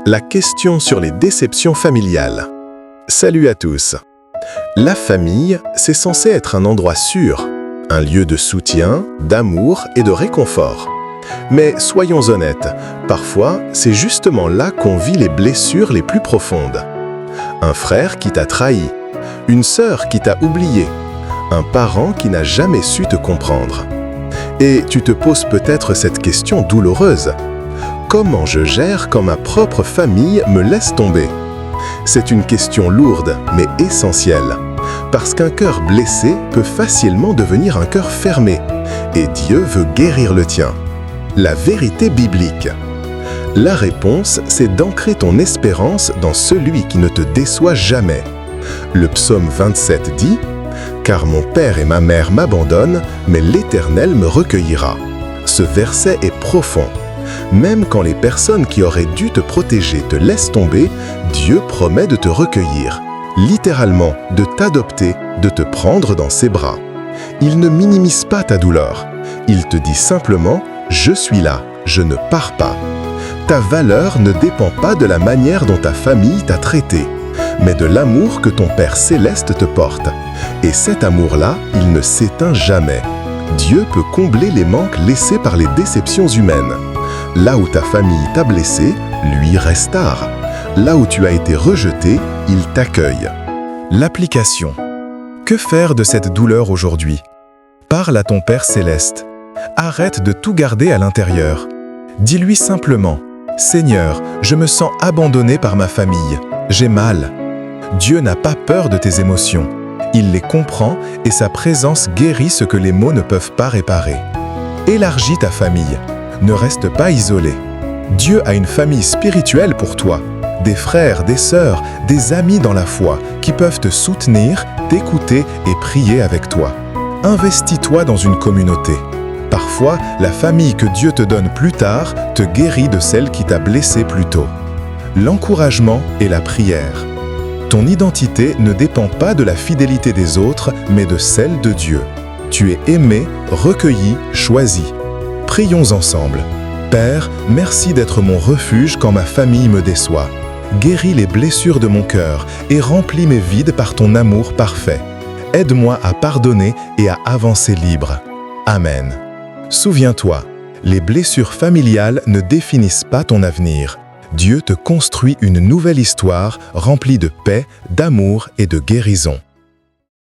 La question sur les déceptions familiales. Salut à tous. La famille, c'est censé être un endroit sûr, un lieu de soutien, d'amour et de réconfort. Mais soyons honnêtes, parfois, c'est justement là qu'on vit les blessures les plus profondes. Un frère qui t'a trahi, une sœur qui t'a oublié, un parent qui n'a jamais su te comprendre. Et tu te poses peut-être cette question douloureuse. Comment je gère quand ma propre famille me laisse tomber? C'est une question lourde, mais essentielle. Parce qu'un cœur blessé peut facilement devenir un cœur fermé. Et Dieu veut guérir le tien. La vérité biblique. La réponse, c'est d'ancrer ton espérance dans celui qui ne te déçoit jamais. Le psaume 27 dit « Car mon père et ma mère m'abandonnent, mais l'Éternel me recueillera ». Ce verset est profond. Même quand les personnes qui auraient dû te protéger te laissent tomber, Dieu promet de te recueillir, littéralement de t'adopter, de te prendre dans ses bras. Il ne minimise pas ta douleur. Il te dit simplement « Je suis là, je ne pars pas ». Ta valeur ne dépend pas de la manière dont ta famille t'a traité, mais de l'amour que ton Père céleste te porte. Et cet amour-là, il ne s'éteint jamais. Dieu peut combler les manques laissés par les déceptions humaines. Là où ta famille t'a blessé, lui restaure. Là où tu as été rejeté, il t'accueille. L'application. Que faire de cette douleur aujourd'hui? Parle à ton Père céleste. Arrête de tout garder à l'intérieur. Dis-lui simplement « Seigneur, je me sens abandonné par ma famille. J'ai mal. » Dieu n'a pas peur de tes émotions. Il les comprend et sa présence guérit ce que les mots ne peuvent pas réparer. Élargis ta famille. Ne reste pas isolé. Dieu a une famille spirituelle pour toi. Des frères, des sœurs, des amis dans la foi qui peuvent te soutenir, t'écouter et prier avec toi. Investis-toi dans une communauté. Parfois, la famille que Dieu te donne plus tard te guérit de celle qui t'a blessé plus tôt. L'encouragement et la prière. Ton identité ne dépend pas de la fidélité des autres, mais de celle de Dieu. Tu es aimé, recueilli, choisi. Prions ensemble. Père, merci d'être mon refuge quand ma famille me déçoit. Guéris les blessures de mon cœur et remplis mes vides par ton amour parfait. Aide-moi à pardonner et à avancer libre. Amen. Souviens-toi, les blessures familiales ne définissent pas ton avenir. Dieu te construit une nouvelle histoire remplie de paix, d'amour et de guérison.